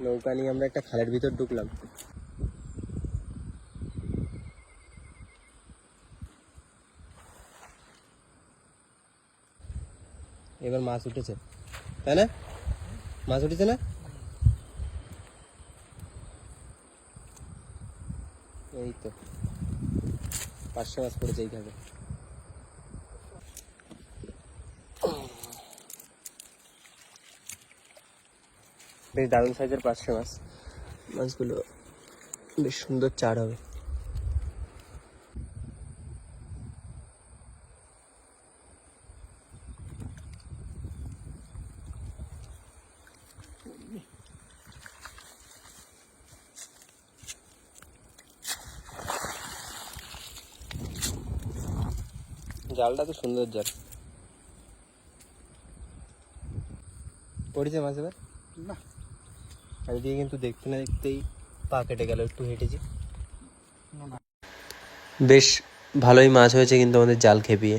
নৌকা নিয়ে আমরা একটা খালের ভিতর ঢুকলাম। এবার মাছ উঠেছে, তাই না? মাছ উঠেছে না? এই তো পার্শে মাছ পড়েছে এইভাবে। বেশ দারুণ সাইজের পার্শে মাছ। মাছগুলো বেশ সুন্দর চার হবে। জালটা তো সুন্দর জাল। পড়েছে মাছ এবার না, এদিকে কিন্তু দেখতে না দেখতেই পা কেটে গেল, একটু হেঁটেছি। বেশ ভালোই মাছ হয়েছে কিন্তু আমাদের জাল খেপিয়ে।